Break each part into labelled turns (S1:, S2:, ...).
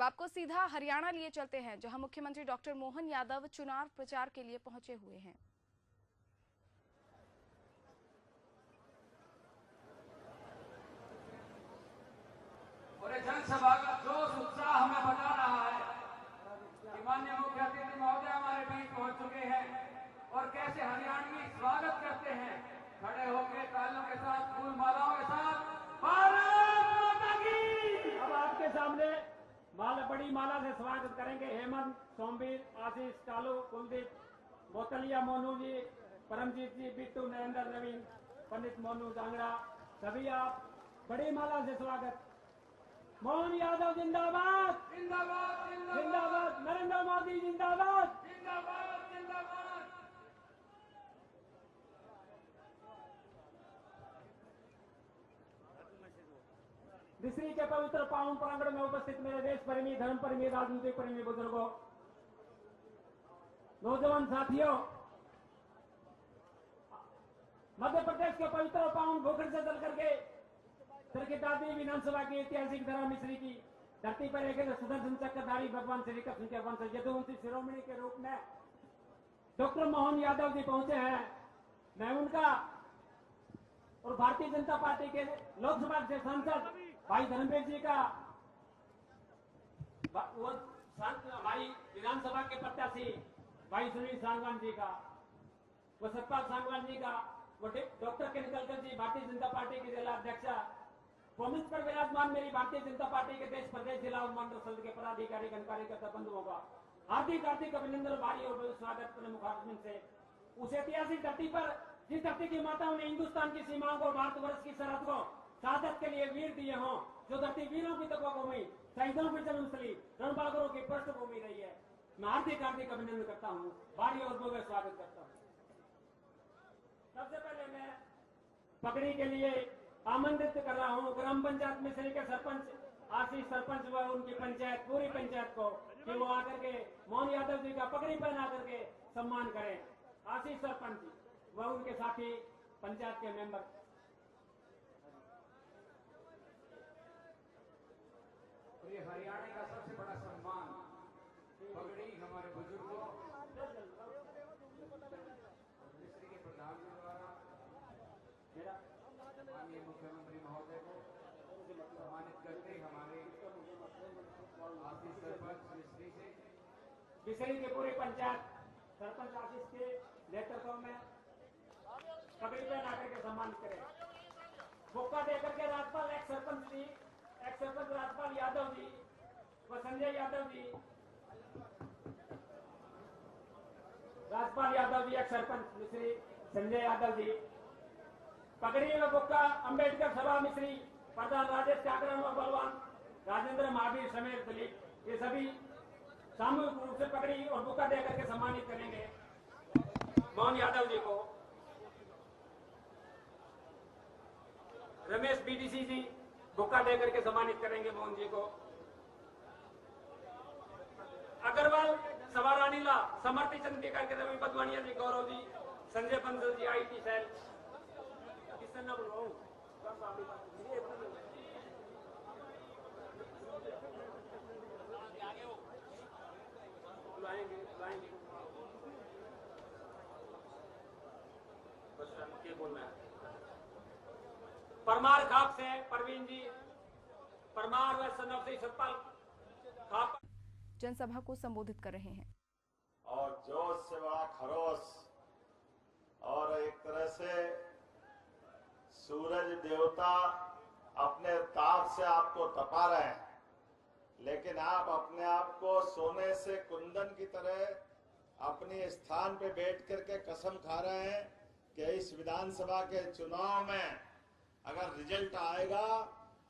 S1: आपको सीधा हरियाणा लिए चलते हैं, जहां मुख्यमंत्री डॉक्टर मोहन यादव चुनाव प्रचार के लिए पहुंचे हुए हैं।
S2: और जनसभा का जोश उत्साह हमें बता रहा है कि माननीय मुख्य अतिथि महोदय हमारे बीच पहुंच चुके हैं और कैसे हरियाणवी स्वागत करते हैं। खड़े होकर तालियों के साथ, फूल मालाओं के साथ, भारत माता की।
S3: अब आपके सामने बड़ी माला से स्वागत करेंगे हेमंत, सोमवीर, आशीष, कालू, कुलदीप, बोतलिया, मोनू जी, परमजीत जी, बिट्टू, नरेंद्र, नवीन, पंडित मोनू जांगड़ा, सभी आप बड़ी माला से स्वागत। मोहन यादव जिंदाबाद,
S2: जिंदाबाद,
S3: जिंदाबाद। नरेंद्र मोदी जिंदाबाद,
S2: जिंदाबाद, जिंदाबाद।
S3: मिस्री के पवित्र पावन प्रांगण में उपस्थित मेरे देश प्रेमी, धर्म प्रेमी, राजनीतिक प्रेमी बुजुर्गों, नौजवान साथियों, मध्य प्रदेश के पवित्र और पावन भूखंड से चल करके तरकीदादी विधानसभा की ऐतिहासिक धरा मिस्री की धरती पर एक सुदर्शन चक्रधारी भगवान श्री कृष्ण के वंश यदुवंशी शिरोमणि के रूप में डॉक्टर मोहन यादव जी पहुंचे हैं। मैं उनका और भारतीय जनता पार्टी के लोकसभा से सांसद भाई धर्मवीर जी का, वो हमारी विधानसभा के प्रत्याशी भाई सुनील सांगवान जी का, वो सतपाल सांगवान जी का, वो डॉक्टर किरणकर जी भारतीय जनता पार्टी के जिला अध्यक्षा, वो मंच पर विराजमान मेरी भारतीय जनता पार्टी के देश प्रदेश जिला और मंडल संघ के पदाधिकारी कार्यकर्ता बंधुओं का हार्दिक हार्दिक अभिनंदन, भारी और स्वागत प्रमुख आगमन से उस ऐतिहासिक धरती पर, जिस धरती की माताओं ने हिंदुस्तान की सीमाओं को, भारतवर्ष की सरहद को शहादत के लिए वीर दिए हों, जो धरती वीरों की तपोभूमि, शहीदों की जन्मस्थली, रणबागरों की पृष्ठभूमि रही है। मैं हार्दिक हार्दिक अभिनंदन करता हूँ, भारी और भव्य स्वागत करता हूँ। सबसे पहले मैं पगड़ी के लिए आमंत्रित कर रहा हूँ ग्राम पंचायत मिस्री के सरपंच आशीष सरपंच व उनकी पंचायत, पूरी पंचायत को, कि वो आकर के मोहन यादव जी का पगड़ी पहना करके सम्मान करें। आशीष सरपंच जी व उनके साथी पंचायत के मेंबर।
S2: ये हरियाणा का सबसे बड़ा सम्मान, पगड़ी हमारे बुजुर्गों मिस्री के प्रधान जी द्वारा माननीय मुख्यमंत्री महोदय को सम्मानित करते हमारे आशीष सरपंच मिस्री से,
S3: मिस्री की पूरी पंचायत सरपंच आशीष के नेतृत्व में पगड़ी पहना करके सम्मानित करें। मौका देकर के राज्यपाल एक्स सरपंच जी, एक्स सरपंच राज्यपाल यादव जी व संजय यादव जी, राज्यपाल यादव जी, एक्स सरपंच मिस्री संजय यादव जी, पगड़ी व बुक्का अंबेडकर सभा मिस्री प्रधान राजेश जागरण व बलवान राजेंद्र महावीर समेत दिलीप, ये सभी सामूहिक रूप से पगड़ी और बुक्का देकर के सम्मानित करेंगे मोहन यादव जी को। रमेश बीडीसी जी बुक्का देकर के सम्मानित करेंगे मोहन जी को। अग्रवाल सभा रानीला समर्थी चंद के करके रवि पदवानिया जी, गौरव जी, संजय बंसल जी आईटी सेल, किसने ना बोलो बुलाएंगे बस क्या बोलना है। परमार खाप से परवीन जी, परमार व सनफ से सतपाल खाप
S1: जनसभा को संबोधित कर रहे हैं।
S4: और जोश से बड़ा खरोश और एक तरह से सूरज देवता अपने ताप से आपको तपा रहे हैं, लेकिन आप अपने आप को सोने से कुंदन की तरह अपने स्थान पे बैठ करके कसम खा रहे हैं कि इस विधानसभा के चुनाव में अगर रिजल्ट आएगा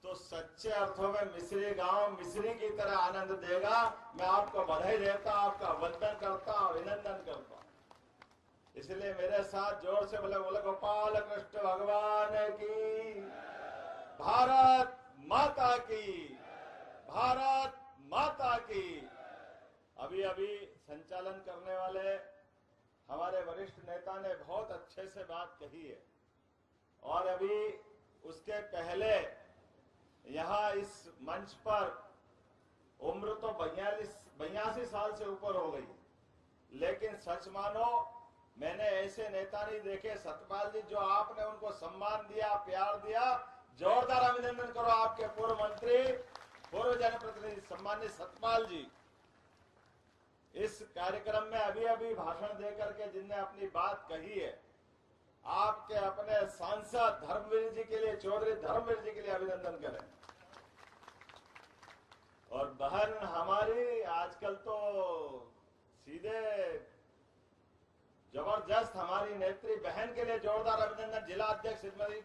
S4: तो सच्चे अर्थों में मिस्री गांव मिस्री की तरह आनंद देगा। मैं आपको बधाई देता, आपका वंदन करता, अभिनंदन करता। इसलिए मेरे साथ जोर से बोले गोपाल कृष्ण भगवान की, भारत माता की, भारत माता की। अभी अभी संचालन करने वाले हमारे वरिष्ठ नेता ने बहुत अच्छे से बात कही है, और अभी उसके पहले यहाँ इस मंच पर उम्र तो 85 साल से ऊपर हो गई, लेकिन सच मानो मैंने ऐसे नेता नहीं देखे। सतपाल जी, जो आपने उनको सम्मान दिया, प्यार दिया, जोरदार अभिनंदन करो आपके पूर्व मंत्री, पूर्व जनप्रतिनिधि सम्मानित सतपाल जी। इस कार्यक्रम में अभी अभी भाषण देकर के जिनने अपनी बात कही है, आपके अपने सांसद धर्मवीर जी के लिए, चौधरी धर्मवीर जी के लिए अभिनंदन करें। और बहन हमारी आजकल तो सीधे जबरदस्त, हमारी नेत्री बहन के लिए जोरदार अभिनंदन। जिला अध्यक्ष श्रीमती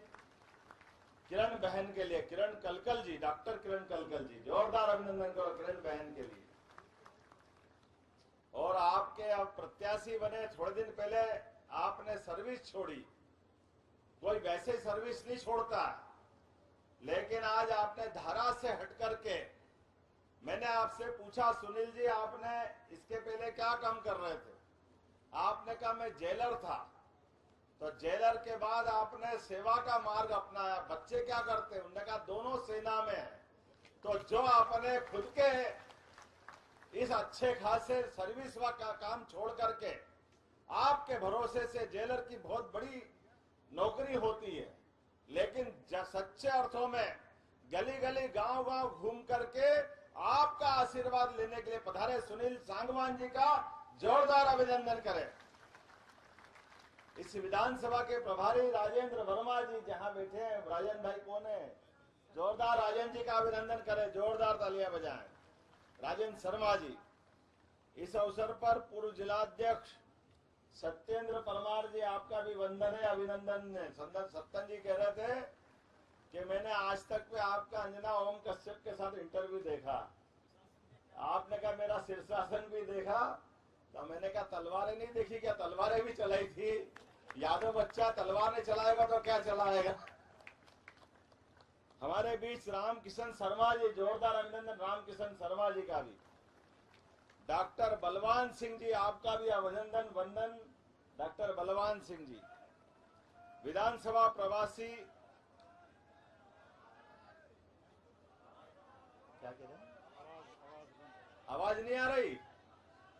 S4: किरण बहन के लिए, किरण कलकल जी, डॉक्टर किरण कलकल जी, जोरदार अभिनंदन करो किरण बहन के लिए। और आपके अब प्रत्याशी बने, थोड़े दिन पहले आपने सर्विस छोड़ी। कोई वैसे सर्विस नहीं छोड़ता, लेकिन आज आपने धारा से हट करके, मैंने आपसे पूछा सुनील जी आपने इसके पहले क्या काम कर रहे थे, आपने कहा मैं जेलर था। तो जेलर के बाद आपने सेवा का मार्ग अपनाया। बच्चे क्या करते हैं, उन्होंने कहा दोनों सेना में है। तो जो आपने खुद के इस अच्छे खासे सर्विस का काम छोड़ करके, आपके भरोसे से जेलर की बहुत बड़ी नौकरी होती है, लेकिन सच्चे अर्थों में गली गली गांव गांव घूम करके आपका आशीर्वाद लेने के लिए पधारे सुनील सांगवान जी का जोरदार अभिनंदन करें। इस विधानसभा के प्रभारी राजेंद्र वर्मा जी जहां बैठे हैं, राजन भाई कौन है, जोरदार राजन जी का अभिनंदन करें, जोरदार तालियां बजाएं। राजेंद्र शर्मा जी। इस अवसर पर पूर्व जिलाध्यक्ष सत्येंद्र परमार जी, आपका भी वंदन है, अभिनंदन है। सत्तन जी कह रहे थे कि मैंने आज तक पे आपका अंजना ओम कश्यप के साथ इंटरव्यू देखा, आपने कहा मेरा शीर्षासन भी देखा, तो मैंने कहा तलवारें नहीं देखी क्या, तलवारें भी चलाई थी। यादव बच्चा तलवार नहीं चलाएगा तो क्या चलाएगा। हमारे बीच राम किशन शर्मा जी, जोरदार अभिनंदन राम किशन शर्मा जी का भी। डॉक्टर बलवान सिंह जी, आपका भी अभिनंदन वंदन डॉक्टर बलवान सिंह जी। विधानसभा प्रवासी, क्या कह रहे हैं, आवाज नहीं आ रही,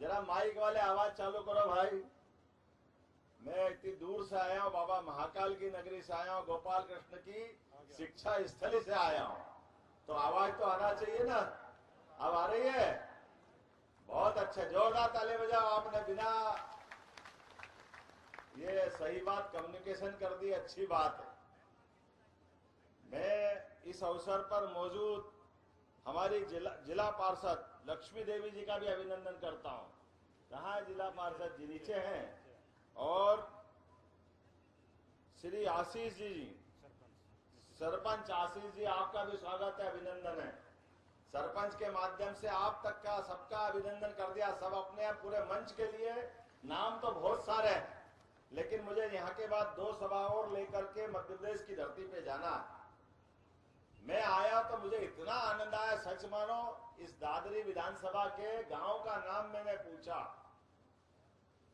S4: जरा माइक वाले आवाज चालू करो भाई। मैं इतनी दूर से आया हूँ, बाबा महाकाल की नगरी से आया हूँ, गोपाल कृष्ण की शिक्षा स्थली से आया हूँ, तो आवाज तो आना चाहिए ना। अब आ रही है, बहुत अच्छा, जोरदार ताली बजाओ। आपने बिना ये सही बात कम्युनिकेशन कर दी, अच्छी बात है। मैं इस अवसर पर मौजूद हमारी जिला पार्षद लक्ष्मी देवी जी का भी अभिनंदन करता हूं। कहाँ है जिला पार्षद जी, नीचे हैं। और श्री आशीष जी, सरपंच आशीष जी, आपका भी स्वागत है, अभिनंदन है। सरपंच के माध्यम से आप तक का सबका अभिनंदन कर दिया। सब अपने आप पूरे मंच के लिए, नाम तो बहुत सारे हैं, लेकिन मुझे यहाँ के बाद 2 सभा और लेकर के मध्य प्रदेश की धरती पे जाना। मैं आया तो मुझे इतना आनंद आया, सच मानो। इस दादरी विधानसभा के गांव का नाम मैंने पूछा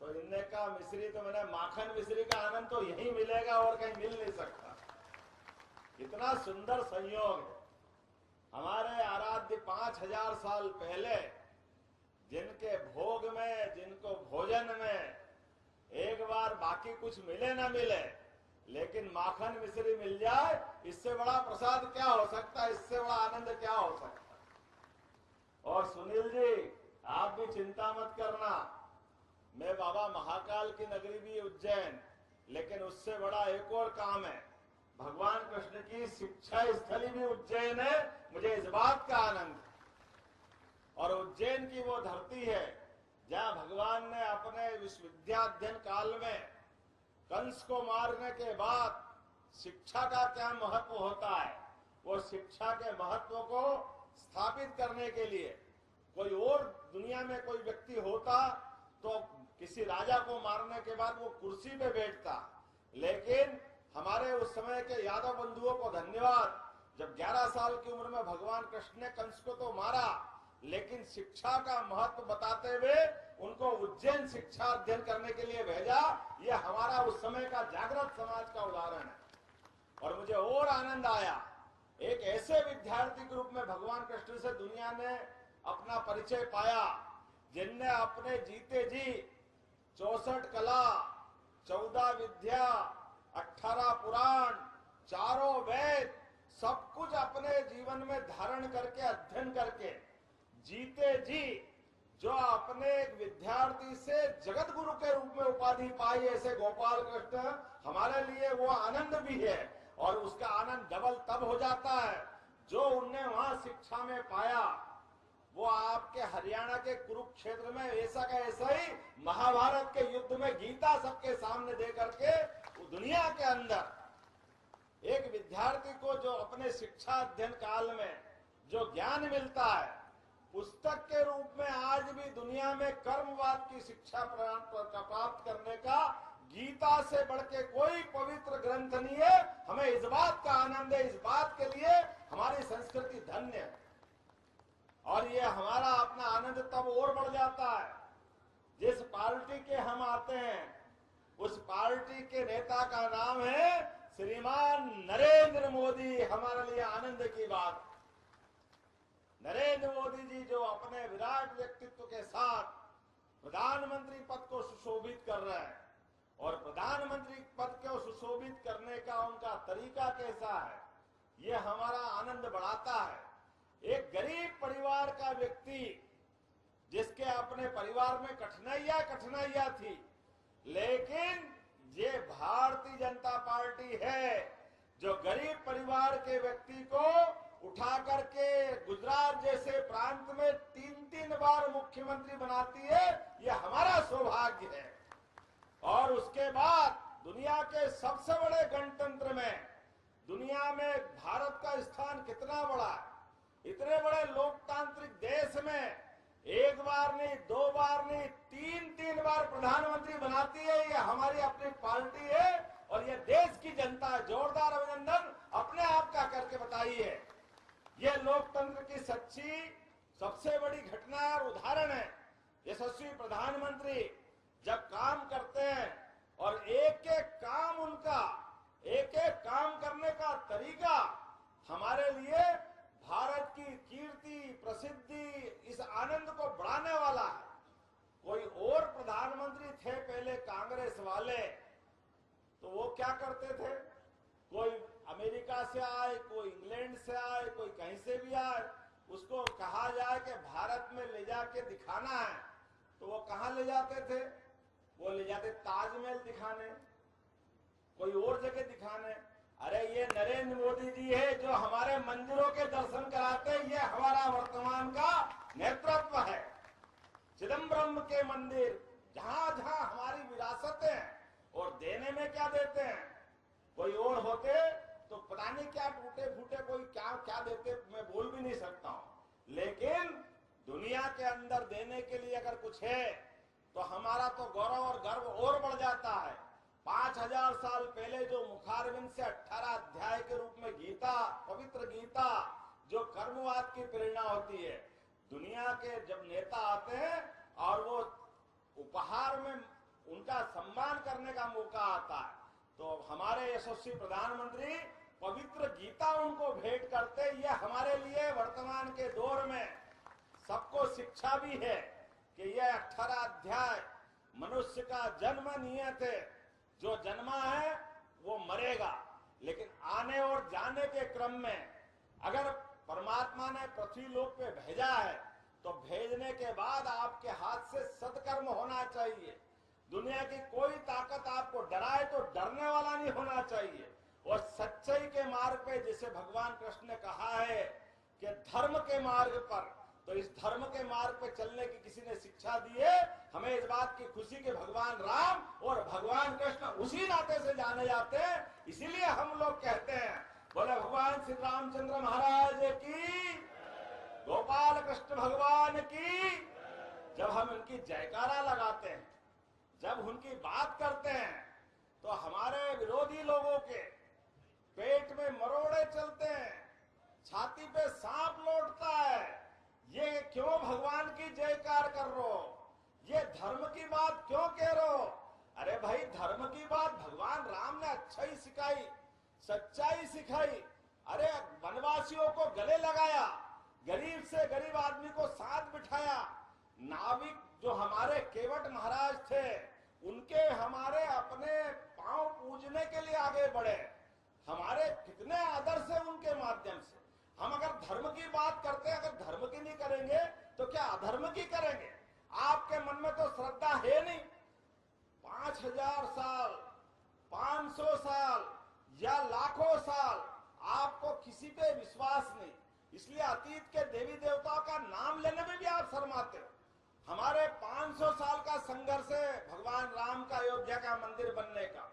S4: तो इनने कहा मिश्री, तो मैंने माखन मिश्री का आनंद तो यही मिलेगा और कहीं मिल नहीं सकता। इतना सुंदर संयोग है। हमारे आराध्य 5000 साल पहले जिनके भोग में, जिनको भोजन में एक बार बाकी कुछ मिले ना मिले, लेकिन माखन मिश्री मिल जाए, इससे बड़ा प्रसाद क्या हो सकता है, इससे बड़ा आनंद क्या हो सकता है। और सुनील जी, आप भी चिंता मत करना, मैं बाबा महाकाल की नगरी भी उज्जैन, लेकिन उससे बड़ा एक और काम है, भगवान कृष्ण की शिक्षा स्थली भी उज्जैन है। मुझे इस बात का आनंद है। और उज्जैन की वो धरती है जहां भगवान ने अपने विश्वविद्याध्ययन काल में कंस को मारने के बाद शिक्षा का क्या महत्व होता है, वो शिक्षा के महत्व को स्थापित करने के लिए कोई और दुनिया में कोई व्यक्ति होता तो किसी राजा को मारने के बाद वो कुर्सी पे बैठता, लेकिन हमारे उस समय के यादव बंधुओं को धन्यवाद, जब 11 साल की उम्र में भगवान कृष्ण ने कंस को तो मारा, लेकिन शिक्षा का महत्व बताते हुए उनको उज्जैन शिक्षा अध्ययन करने के लिए भेजा। ये हमारा उस समय का जागृत समाज का उदाहरण है। और मुझे और आनंद आया, एक ऐसे विद्यार्थी के रूप में भगवान कृष्ण से दुनिया ने अपना परिचय पाया जिनने अपने जीते जी 64 कला, 14 विद्या, 18 पुराण, 4 वेद, सब कुछ अपने जीवन में धारण करके, अध्ययन करके, जीते जी जो अपने एक विद्यार्थी से जगत गुरु के रूप में उपाधि पाई, ऐसे गोपाल कृष्ण, हमारे लिए वो आनंद भी है। और उसका आनंद डबल तब हो जाता है जो उनने वहां शिक्षा में पाया, वो आपके हरियाणा के कुरुक्षेत्र में ऐसा का ऐसा ही महाभारत के युद्ध में गीता सबके सामने दे करके दुनिया के अंदर एक विद्यार्थी को जो अपने शिक्षा अध्ययन काल में जो ज्ञान मिलता है, पुस्तक के रूप में आज भी दुनिया में कर्मवाद की शिक्षा प्राप्त करने का गीता से बढ़ के कोई पवित्र ग्रंथ नहीं है। हमें इस बात का आनंद है, इस बात के लिए हमारी संस्कृति धन्य है। और ये हमारा अपना आनंद तब और बढ़ जाता है जिस पार्टी के हम आते हैं, उस पार्टी के नेता का नाम है श्रीमान नरेंद्र मोदी। हमारे लिए आनंद की बात, नरेंद्र मोदी जी जो अपने विराट व्यक्तित्व के साथ प्रधानमंत्री पद को सुशोभित कर रहे हैं, और प्रधानमंत्री पद को सुशोभित करने का उनका तरीका कैसा है, ये हमारा आनंद बढ़ाता है। एक गरीब परिवार का व्यक्ति जिसके अपने परिवार में कठिनाइयां थी, लेकिन ये भारतीय जनता पार्टी है जो गरीब परिवार के व्यक्ति को उठा करके गुजरात जैसे प्रांत में 3-3 बार मुख्यमंत्री बनाती है। ये हमारा सौभाग्य है। और उसके बाद दुनिया के सबसे बड़े गणतंत्र में, दुनिया में भारत का स्थान कितना बड़ा है, इतने बड़े लोकतांत्रिक देश में एक बार नहीं, 2 बार नहीं, 3-3 बार प्रधानमंत्री बनाती है। ये हमारी अपनी पार्टी है और ये देश की जनता। जोरदार अभिनंदन अपने आप का करके बताइए। ये लोकतंत्र की सच्ची सबसे बड़ी घटना और उदाहरण है। यशस्वी प्रधानमंत्री जब काम करते हैं और एक एक काम उनका, एक एक काम करने का तरीका हमारे लिए भारत की कीर्ति, प्रसिद्धि, इस आनंद को बढ़ाने वाला है। कोई और प्रधानमंत्री थे पहले कांग्रेस वाले, तो वो क्या करते थे, कोई अमेरिका से आए, कोई इंग्लैंड से आए, कोई कहीं से भी आए, उसको कहा जाए कि भारत में ले जाके दिखाना है, तो वो कहां ले जाते थे, वो ले जाते ताजमहल दिखाने, कोई और जगह दिखाने। अरे ये नरेंद्र मोदी जी है जो हमारे मंदिरों के दर्शन कराते हैं। ये हमारा वर्तमान का नेतृत्व है। चिदम्बरम के मंदिर, जहां जहां हमारी विरासत है, और देने में क्या देते हैं, कोई और होते तो पता नहीं क्या टूटे फूटे कोई क्या क्या देते, मैं बोल भी नहीं सकता हूं। लेकिन दुनिया के अंदर देने के लिए अगर कुछ है तो हमारा तो गौरव और गर्व और बढ़ जाता है। 5000 साल पहले जो मुखारविंद से 18 अध्याय के रूप में गीता, पवित्र गीता, जो कर्मवाद की प्रेरणा होती है, दुनिया के जब नेता आते हैं और वो उपहार में उनका सम्मान करने का मौका आता है, तो हमारे यशस्वी प्रधानमंत्री पवित्र गीता उनको भेंट करते। ये हमारे लिए वर्तमान के दौर में सबको शिक्षा भी है कि यह 18 अध्याय मनुष्य का जन्म नियत है। जो जन्मा है वो मरेगा, लेकिन आने और जाने के क्रम में अगर परमात्मा ने पृथ्वी लोक पे भेजा है तो भेजने के बाद आपके हाथ से सत्कर्म होना चाहिए। दुनिया की कोई ताकत आपको डराए तो डरने वाला नहीं होना चाहिए। और सच्चाई के मार्ग पे, जिसे भगवान कृष्ण ने कहा है कि धर्म के मार्ग पर, तो इस धर्म के मार्ग पे चलने की किसी ने शिक्षा दी है। हमें इस बात की खुशी कि भगवान राम और भगवान कृष्ण उसी नाते से जाने जाते हैं। इसीलिए हम लोग कहते हैं, बोले भगवान श्री रामचंद्र महाराज की, गोपाल कृष्ण भगवान की। जब हम उनकी जयकारा लगाते हैं, जब उनकी बात करते हैं, तो हमारे विरोधी लोगों के पेट में मरोड़े चलते हैं, छाती पे सांप लौटता है। ये क्यों भगवान की जयकार कर रहे हो, ये धर्म की बात क्यों कह रहे हो। अरे भाई, धर्म की बात भगवान राम ने अच्छाई सिखाई, सच्चाई सिखाई। अरे वनवासियों को गले लगाया, गरीब से गरीब आदमी को साथ बिठाया, नाव कवि जो हमारे केवट महाराज थे, उनके हमारे अपने पांव पूजने के लिए आगे बढ़े, हमारे कितने आदर्श है उनके माध्यम से। हम अगर धर्म की बात करते हैं, अगर धर्म की नहीं करेंगे तो क्या अधर्म की करेंगे? आपके मन में तो श्रद्धा है नहीं। 5000 साल, 500 साल या लाखों साल आपको किसी पे विश्वास नहीं, इसलिए अतीत के देवी देवताओं का नाम लेने में भी आप शर्माते हो। हमारे 500 साल का संघर्ष है भगवान राम का अयोध्या का मंदिर बनने का,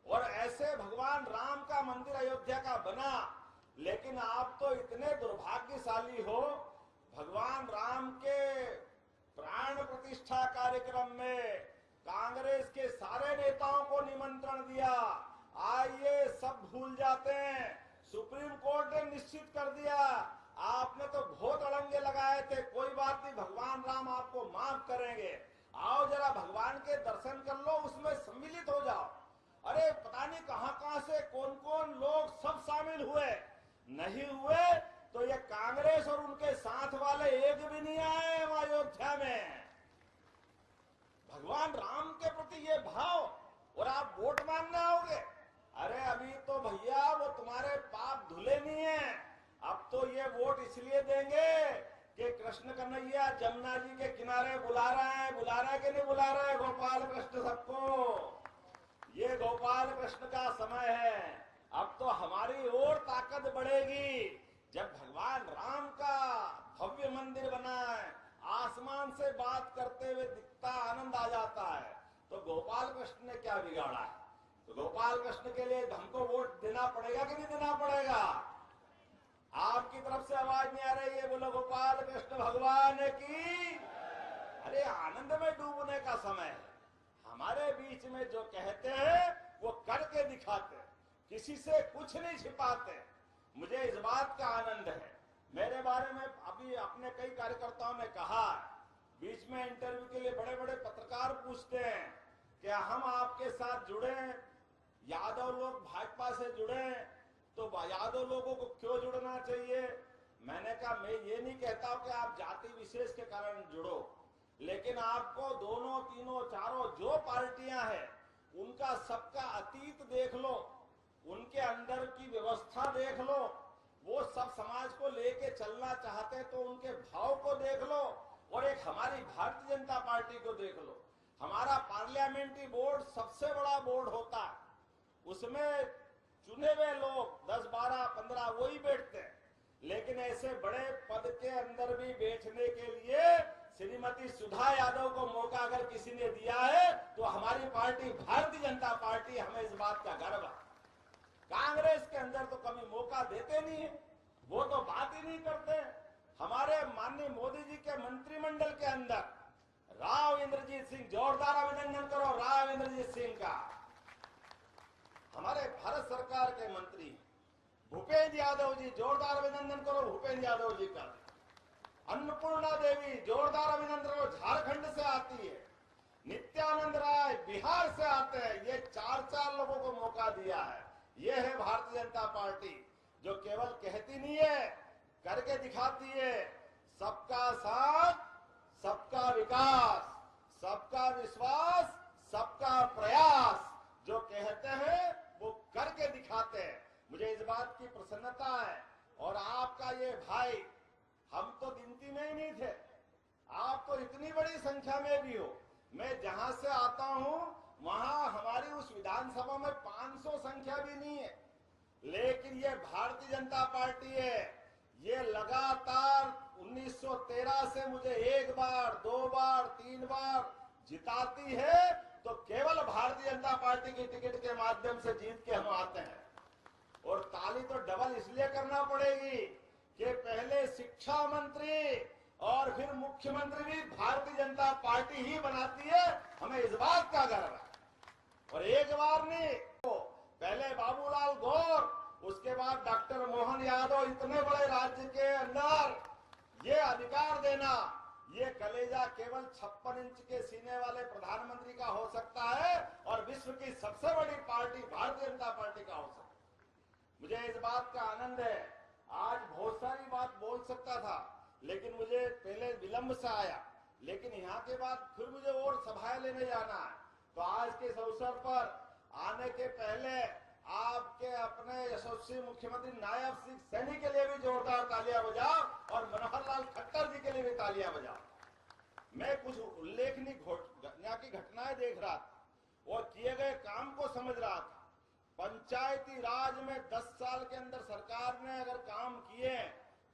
S4: और ऐसे भगवान राम का मंदिर अयोध्या का बना, लेकिन आप तो इतने दुर्भाग्यशाली हो, भगवान राम के प्राण प्रतिष्ठा कार्यक्रम में कांग्रेस के सारे नेताओं को निमंत्रण दिया, आइए सब भूल जाते हैं, सुप्रीम कोर्ट ने निश्चित कर दिया, आपने तो बहुत अड़ंगे लगाए थे, कोई बात नहीं, भगवान राम आपको माफ करेंगे, आओ जरा भगवान के दर्शन कर लो, उसमें सम्मिलित हो जाओ। अरे पता नहीं कहां से कौन कौन लोग सब शामिल हुए, नहीं हुए तो ये कांग्रेस और उनके साथ वाले एक भी नहीं आए अयोध्या में। भगवान राम के प्रति ये भाव, और आप वोट मांगने आओगे? अरे अभी तो भैया वो तुम्हारे पाप धुले नहीं है, अब तो ये वोट इसलिए देंगे कि कृष्ण कन्हैया जमुना जी के किनारे बुला रहा है कि नहीं बुला रहा है गोपाल कृष्ण सबको। ये गोपाल कृष्ण का समय है, अब तो हमारी और ताकत बढ़ेगी जब भगवान राम का भव्य मंदिर बना है, आसमान से बात करते हुए दिखता आनंद आ जाता है। तो गोपाल कृष्ण ने क्या बिगाड़ा है? तो गोपाल कृष्ण के लिए हमको वोट देना पड़ेगा कि नहीं देना पड़ेगा? आपकी तरफ से आवाज नहीं आ रही है, बोलो गोपाल कृष्ण भगवान की। अरे आनंद में डूबने का समय है, हमारे बीच में जो कहते हैं वो करके दिखाते, किसी से कुछ नहीं छिपाते। मुझे इस बात का आनंद है, मेरे बारे में अभी अपने कई कार्यकर्ताओं ने कहा, बीच में इंटरव्यू के लिए बड़े बड़े पत्रकार पूछते हैं कि हम आपके साथ जुड़े, यादव लोग भाजपा से जुड़े, तो यादव लोगों को क्यों जुड़ना चाहिए? मैंने कहा मैं ये नहीं कहता हूं कि आप जाति विशेष के कारण जुड़ो, लेकिन आपको दोनों तीनों चारों जो पार्टियां हैं उनका सबका अतीत देख लो, उनके अंदर की व्यवस्था देख लो, वो सब समाज को लेके चलना चाहते तो उनके भाव को देख लो, और एक हमारी भारतीय जनता पार्टी को देख लो। हमारा पार्लियामेंट्री बोर्ड सबसे बड़ा बोर्ड होता है, उसमें चुने हुए लोग 10, 12, 15 वही बैठते हैं, लेकिन ऐसे बड़े पद के अंदर भी बैठने के लिए श्रीमती सुधा यादव को मौका अगर किसी ने दिया है तो हमारी पार्टी भारतीय जनता पार्टी, हमें इस बात का गर्व है। कांग्रेस के अंदर तो कभी मौका देते नहीं है, वो तो बात ही नहीं करते। हमारे माननीय मोदी जी के मंत्रिमंडल के अंदर राव इंद्रजीत सिंह, जोरदार अभिनंदन करो राव इंद्रजीत सिंह का। हमारे भारत सरकार के मंत्री भूपेंद्र यादव जी, जोरदार अभिनंदन करो भूपेंद्र यादव जी का। अन्नपूर्णा देवी, जोरदार अभिनंदन करो, झारखंड से आती है। नित्यानंद राय बिहार से आते हैं। ये 4 लोगों को मौका दिया है। ये है भारतीय जनता पार्टी, जो केवल कहती नहीं है, करके दिखाती है। सबका साथ, सबका विकास, सबका विश्वास, सबका प्रयास, जो कहते हैं वो करके दिखाते हैं। मुझे इस बात की प्रसन्नता है। और आपका ये भाई, हम तो गिनती में ही नहीं थे, आप तो इतनी बड़ी संख्या में भी हो। मैं जहां से आता हूं वहां हमारी उस विधानसभा में 500 संख्या भी नहीं है, लेकिन ये भारतीय जनता पार्टी है। ये लगातार 1913 से मुझे 1 बार, 2 बार, 3 बार जिताती है, तो केवल भारतीय जनता पार्टी की टिकट के माध्यम से जीत के हम आते हैं। और ताली तो डबल इसलिए करना पड़ेगी कि पहले शिक्षा मंत्री और फिर मुख्यमंत्री भी भारतीय जनता पार्टी ही बनाती है। हमें इस बात का गर्व है। और एक बार नहीं, पहले बाबूलाल गौर, उसके बाद डॉक्टर मोहन यादव, इतने बड़े राज्य के अंदर ये अधिकार देना, ये कलेजा केवल 56 इंच के सीने वाले प्रधानमंत्री का हो सकता है, और विश्व की सबसे बड़ी पार्टी भारतीय जनता पार्टी का हो सकता है। मुझे इस बात का आनंद है। आज बहुत सारी बात बोल सकता था, लेकिन मुझे पहले विलंब से आया, लेकिन यहाँ के बाद फिर मुझे और सभाएं लेने जाना है। तो आज के इस अवसर पर आने के पहले आपके अपने यशस्वी मुख्यमंत्री नायब सिंह सैनी के लिए भी जोरदार तालियां बजाओ और मनोहर लाल खट्टर जी के लिए भी तालियां बजाओ। मैं कुछ उल्लेखनीय की घटनाएं देख रहा था और किए गए काम को समझ रहा था। पंचायती राज में 10 साल के अंदर सरकार ने अगर काम किए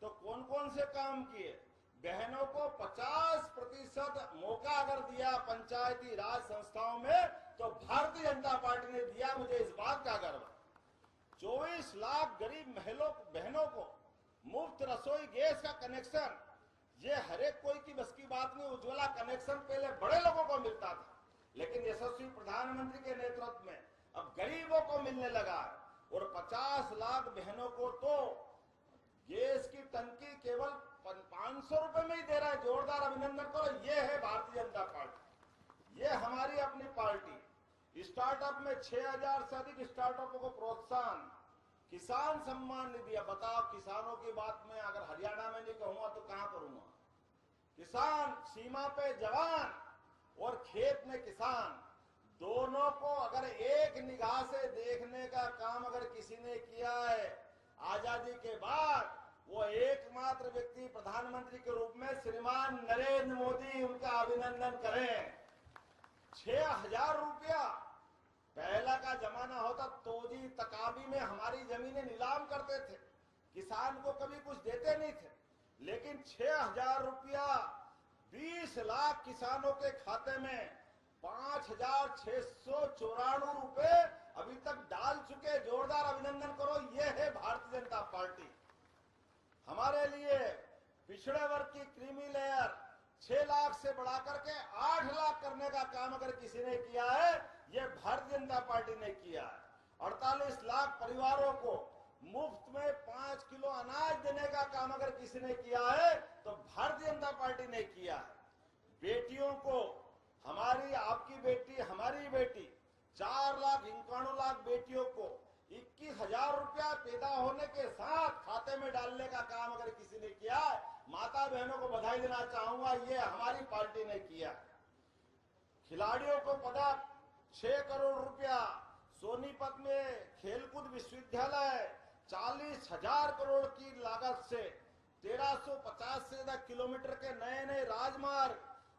S4: तो कौन कौन से काम किए? बहनों को 50% मौका अगर दिया पंचायती राज संस्थाओं में तो भारतीय जनता पार्टी ने दिया। मुझे इस बात का गर्व है। 24 लाख गरीब बहनों को मुफ्त रसोई गैस का कनेक्शन, ये हर एक कोई की बस की बात नहीं। उज्ज्वला कनेक्शन पहले बड़े लोगों को मिलता था, लेकिन यशस्वी प्रधानमंत्री के नेतृत्व में अब गरीबों को मिलने लगा है। और 50 लाख बहनों को तो गैस की टंकी केवल 500 रुपए में ही दे रहा है। जोरदार अभिनंदन करो। ये है भारतीय जनता पार्टी, ये हमारी अपनी पार्टी। स्टार्टअप में 6000 से अधिक स्टार्टअपों को प्रोत्साहन, किसान सम्मान निधि। अब बताओ, किसानों की बात में अगर हरियाणा में नहीं कहूंगा तो कहां करूंगा? किसान, सीमा पे जवान और खेत में किसान, दोनों को अगर एक निगाह से देखने का काम अगर किसी ने किया है आजादी के बाद, वो एकमात्र व्यक्ति प्रधानमंत्री के रूप में श्रीमान नरेंद्र मोदी, उनका अभिनंदन करें। 6000 रुपया पहला का जमाना होता तो जी तकाबी में हमारी जमीनें नीलाम करते थे, किसान को कभी कुछ देते नहीं थे। लेकिन 6000 रुपया 20 लाख किसानों के खाते में 5694 रुपए अभी तक डाल चुके। जोरदार अभिनंदन करो। ये है भारतीय जनता पार्टी। हमारे लिए पिछड़े वर्ग की क्रीमी लेयर 6 लाख से बढ़ा करके 8 लाख करने का काम अगर किसी ने किया है, ये भारतीय जनता पार्टी ने किया है। 48 लाख परिवारों को मुफ्त में 5 किलो अनाज देने का काम अगर किसी ने किया है तो भारतीय जनता पार्टी ने किया है। बेटियों को, हमारी आपकी बेटी हमारी बेटी, 4,51 लाख बेटियों को 21,000 रुपया पैदा होने के साथ खाते में डालने का काम अगर किसी ने किया, माता बहनों को बधाई देना चाहूंगा। ये हमारी पार्टी ने किया। खिलाड़ियों को पदक 6 करोड़ रुपया, सोनीपत में खेलकूद विश्वविद्यालय 40,000 करोड़ की लागत से 1350 से ज्यादा किलोमीटर के नए नए राजमार्ग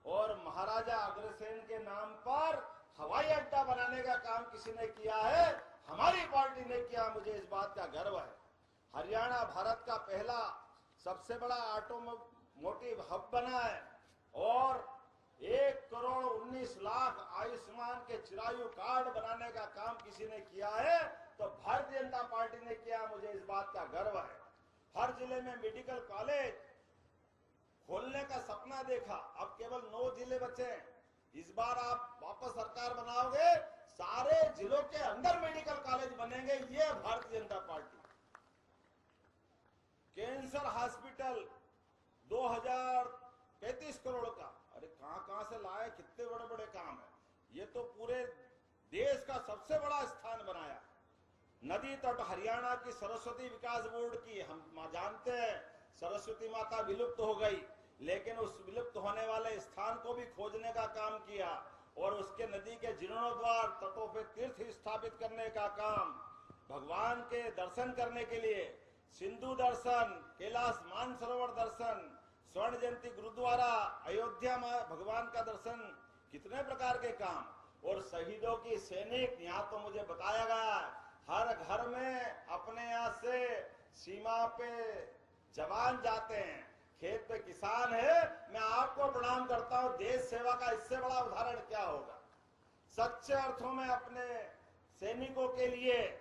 S4: और महाराजा अग्रसेन के नाम पर हवाई अड्डा बनाने का काम किसी ने किया है, हमारी पार्टी ने किया। मुझे इस बात का गर्व है। हरियाणा भारत का पहला सबसे बड़ा ऑटोमोटिव हब बना है और 1 करोड़ 19 लाख आयुष्मान के चिरायु कार्ड बनाने का काम किसी ने किया है तो भारतीय जनता पार्टी ने किया। मुझे इस बात का गर्व है। हर जिले में मेडिकल कॉलेज खोलने का सपना देखा, अब केवल 9 जिले बचे हैं। इस बार आप वापस सरकार बनाओगे, सारे जिलों के अंदर मेडिकल कॉलेज बनेंगे। ये Bharatiya Janata party. Cancer hospital 2035 crore का, अरे कहां से लाए, कितने बड़े बड़े काम है। ये तो पूरे देश का सबसे बड़ा स्थान बनाया। नदी तट हरियाणा की सरस्वती विकास बोर्ड की, हम जानते हैं सरस्वती माता विलुप्त हो गई, लेकिन उस विलुप्त होने वाले स्थान को भी खोजने का काम किया और उसके नदी के जीर्णोद्वार तटों पे तीर्थ स्थापित करने का काम, भगवान के दर्शन करने के लिए सिंधु दर्शन, कैलाश मानसरोवर दर्शन, स्वर्ण जयंती गुरुद्वारा, अयोध्या भगवान का दर्शन, कितने प्रकार के काम। और शहीदों की सैनिक, यहाँ तो मुझे बताया गया हर घर में अपने यहाँ से सीमा पे जवान जाते हैं, खेत पे किसान है। मैं आपको प्रणाम करता हूं। देश सेवा का इससे बड़ा उदाहरण क्या होगा। सच्चे अर्थों में अपने सैनिकों के लिए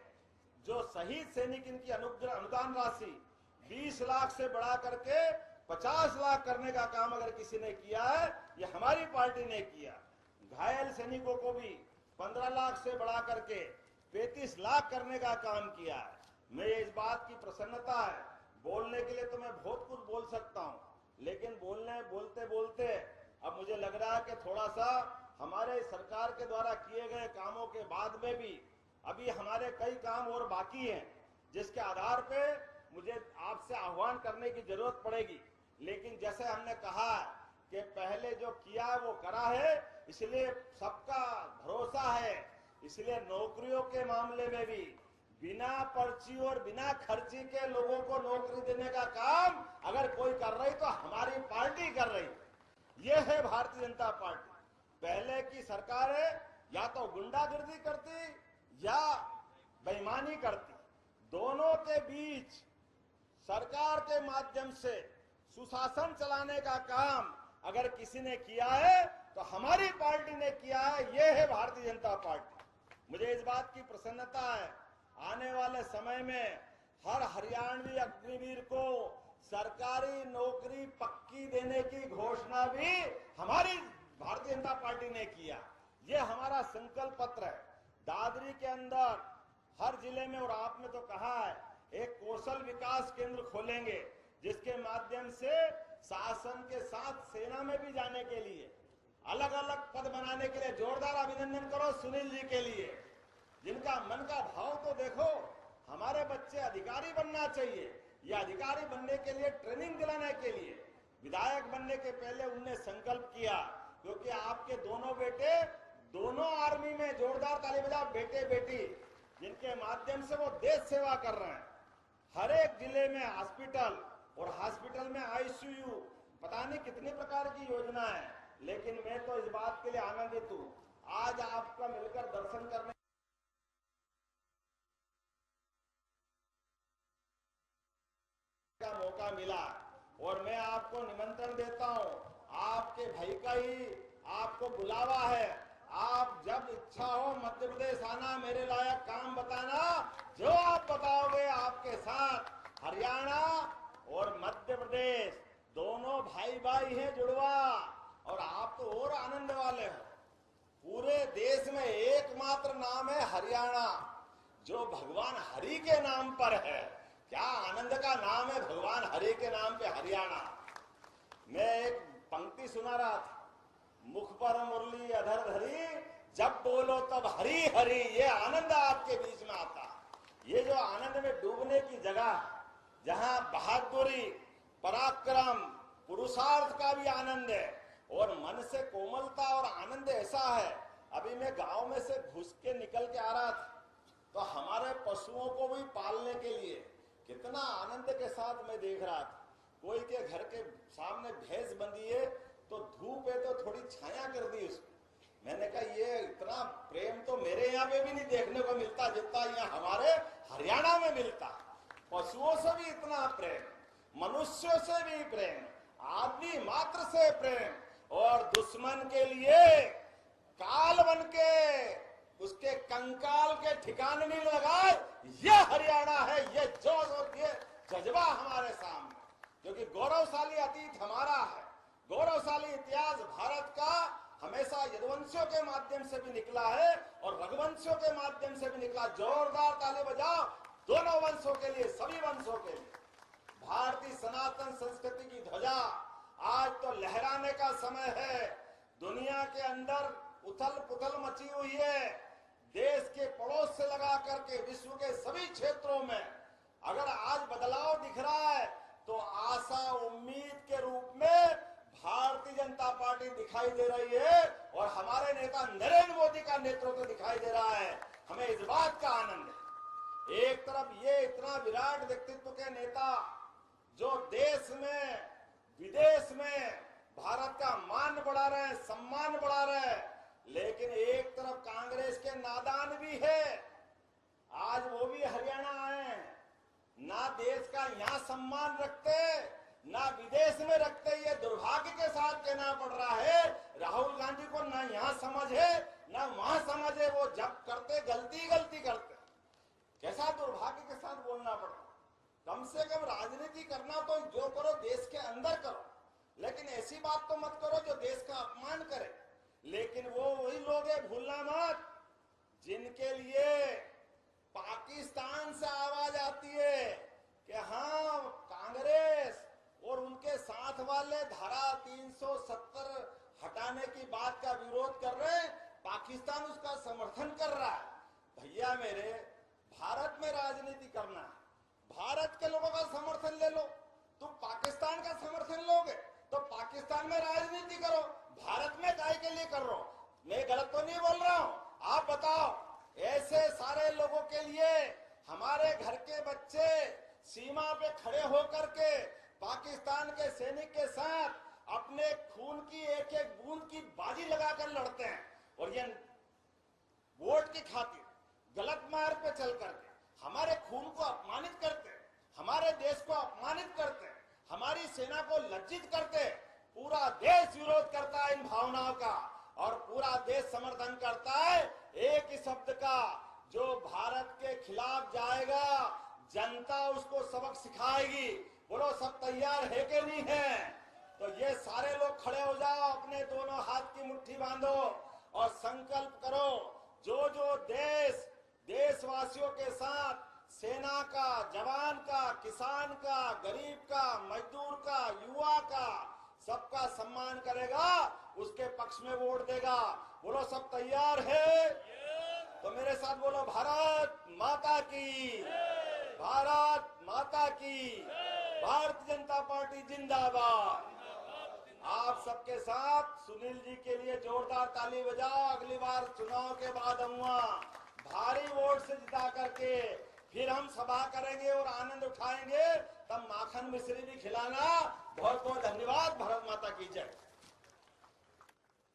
S4: जो शहीद सैनिक, इनकी अनुदान राशि 20 लाख से बढ़ा करके 50 लाख करने का काम अगर किसी ने किया है, ये हमारी पार्टी ने किया। घायल सैनिकों को भी 15 लाख से बढ़ा करके 35 लाख करने का काम किया है। मुझे इस बात की प्रसन्नता है। बोलने के लिए तो मैं बहुत कुछ बोल सकता हूं, लेकिन बोलते बोलते अब मुझे लग रहा है कि थोड़ा सा हमारे सरकार के द्वारा किए गए कामों के बाद में भी अभी हमारे कई काम और बाकी हैं, जिसके आधार पे मुझे आपसे आह्वान करने की जरूरत पड़ेगी। लेकिन जैसे हमने कहा कि पहले जो किया है वो करा है, इसलिए सबका भरोसा है। इसलिए नौकरियों के मामले में भी बिना पर्ची और बिना खर्ची के लोगों को नौकरी देने का काम अगर कोई कर रही तो हमारी पार्टी कर रही। ये है भारतीय जनता पार्टी। पहले की सरकारें या तो गुंडागर्दी करती या बेईमानी करती, दोनों के बीच सरकार के माध्यम से सुशासन चलाने का काम अगर किसी ने किया है तो हमारी पार्टी ने किया है। यह है भारतीय जनता पार्टी। मुझे इस बात की प्रसन्नता है, आने वाले समय में हर हरियाणवी अग्निवीर को सरकारी नौकरी पक्की देने की घोषणा भी हमारी भारतीय जनता पार्टी ने किया। ये हमारा संकल्प पत्र है। दादरी के अंदर हर जिले में, और आपने तो कहा है, एक कौशल विकास केंद्र खोलेंगे जिसके माध्यम से शासन के साथ सेना में भी जाने के लिए अलग अलग पद बनाने के लिए जोरदार अभिनंदन करो सुनील जी के लिए, जिनका मन का भाव तो देखो। हमारे बच्चे अधिकारी बनना चाहिए, ये अधिकारी बनने के लिए ट्रेनिंग दिलाने के लिए विधायक बनने के पहले उनने संकल्प किया, क्योंकि आपके दोनों बेटे दोनों आर्मी में, जोरदार ताली बजाओ, बेटे बेटी, जिनके माध्यम से वो देश सेवा कर रहे हैं। हर एक जिले में हॉस्पिटल और हॉस्पिटल में आईसीयू, पता नहीं कितने प्रकार की योजना है। लेकिन मैं तो इस बात के लिए आनंदित हूं, आज आपका मिलकर दर्शन करने का मौका मिला और मैं आपको निमंत्रण देता हूं। आपके भाई का ही आपको बुलावा है। आप जब इच्छा हो मध्य प्रदेश आना, मेरे लायक काम बताना, जो आप बताओगे आपके साथ। हरियाणा और मध्य प्रदेश दोनों भाई भाई हैं, जुड़वा, और आप तो और आनंद वाले हो। पूरे देश में एकमात्र नाम है हरियाणा, जो भगवान हरि के नाम पर है। क्या आनंद का नाम है भगवान हरि के नाम पे हरियाणा। मैं एक पंक्ति सुना रहा था, मुख पर मुरली अधर धरी, जब बोलो तब हरि हरि। ये आनंद आपके बीच में आता। ये जो आनंद में डूबने की जगह, जहां बहादुरी, पराक्रम, पुरुषार्थ का भी आनंद है और मन से कोमलता और आनंद ऐसा है। अभी मैं गांव में से घुस के निकल के आ रहा था, तो हमारे पशुओं को भी पालने के लिए कितना आनंद के साथ मैं देख रहा था। कोई के घर के सामने भैंस बंधी है तो धूप है तो थोड़ी छाया कर दी उसको। मैंने कहा ये इतना प्रेम तो मेरे यहाँ पे भी नहीं देखने को मिलता जितना यहाँ हमारे हरियाणा में मिलता। पशुओं से भी इतना प्रेम, मनुष्यों से भी प्रेम, आदमी मात्र से प्रेम, और दुश्मन के लिए काल बन के उसके कंकाल के ठिकाने नहीं लगाए। ये हरियाणा है, ये जोश और ये जज्बा हमारे सामने, क्योंकि गौरवशाली अतीत हमारा है, गौरवशाली इतिहास भारत का हमेशा यदुवंशियों के माध्यम से भी निकला है और रघुवंशियों के माध्यम से भी निकला। जोरदार ताली बजाओ दोनों वंशों के लिए, सभी वंशों के लिए। भारतीय सनातन संस्कृति की ध्वजा आज तो लहराने का समय है। दुनिया के अंदर उथल पुथल मची हुई है। देश के पड़ोस से लगा करके विश्व के सभी क्षेत्रों में अगर आज बदलाव दिख रहा है तो आशा उम्मीद के रूप में भारतीय जनता पार्टी दिखाई दे रही है और हमारे नेता नरेंद्र मोदी का नेतृत्व दिखाई दे रहा है। हमें इस बात का आनंद है। एक तरफ ये इतना विराट व्यक्तित्व के नेता जो देश में विदेश में भारत का मान बढ़ा रहे हैं, सम्मान बढ़ा रहे हैं, लेकिन एक तरफ कांग्रेस के नादान भी है। आज वो भी हरियाणा आए हैं, ना देश का यहाँ सम्मान रखते ना विदेश में रखते। ये दुर्भाग्य के साथ कहना पड़ रहा है, राहुल गांधी को ना यहाँ समझ है ना वहां समझ है। वो जब करते गलती करते, कैसा दुर्भाग्य के साथ बोलना पड़ता। कम से कम राजनीति करना तो जो करो देश के अंदर करो, लेकिन ऐसी बात तो मत करो जो देश का अपमान करे। लेकिन वो वही लोग हैं, भूलना मत, जिनके लिए पाकिस्तान से आवाज आती है कि हाँ कांग्रेस और उनके साथ वाले धारा 370 हटाने की बात का विरोध कर रहे हैं, पाकिस्तान उसका समर्थन कर रहा है। भैया मेरे, भारत में राजनीति करना है, भारत के लोगों का समर्थन ले लो। तुम पाकिस्तान का समर्थन लोगे, तो पाकिस्तान में राजनीति करो, भारत में काय के लिए कर रहे हो? मैं गलत तो नहीं बोल रहा हूं? आप बताओ, ऐसे सारे लोगों के लिए हमारे घर के बच्चे सीमा पे खड़े होकर के पाकिस्तान के सैनिक के साथ अपने खून की एक एक बूंद की बाजी लगाकर लड़ते हैं, और ये वोट की खातिर गलत मार्ग पे चल करके हमारे खून को अपमानित करते, हमारे देश को अपमानित करते, हमारी सेना को लज्जित करते। पूरा देश विरोध करता है इन भावनाओं का, और पूरा देश समर्थन करता है एक ही शब्द का, जो भारत के खिलाफ जाएगा जनता उसको सबक सिखाएगी। बोलो, सब तैयार है कि नहीं है? तो ये सारे लोग खड़े हो जाओ, अपने दोनों हाथ की मुट्ठी बांधो और संकल्प करो, जो जो देशवासियों के साथ सेना का, जवान का, किसान का, गरीब का, मजदूर का, युवा का, सबका सम्मान करेगा, उसके पक्ष में वोट देगा। बोलो, सब तैयार है? तो मेरे साथ बोलो, भारत माता की, भारत माता की, भारतीय जनता पार्टी जिंदाबाद। आप सबके साथ सुनील जी के लिए जोरदार ताली बजाओ। अगली बार चुनाव के बाद आऊंगा, भारी वोट से जिता करके फिर हम सभा करेंगे और आनंद उठाएंगे, तब माखन मिश्री भी खिलाना। बहुत बहुत धन्यवाद। भारत माता की जय।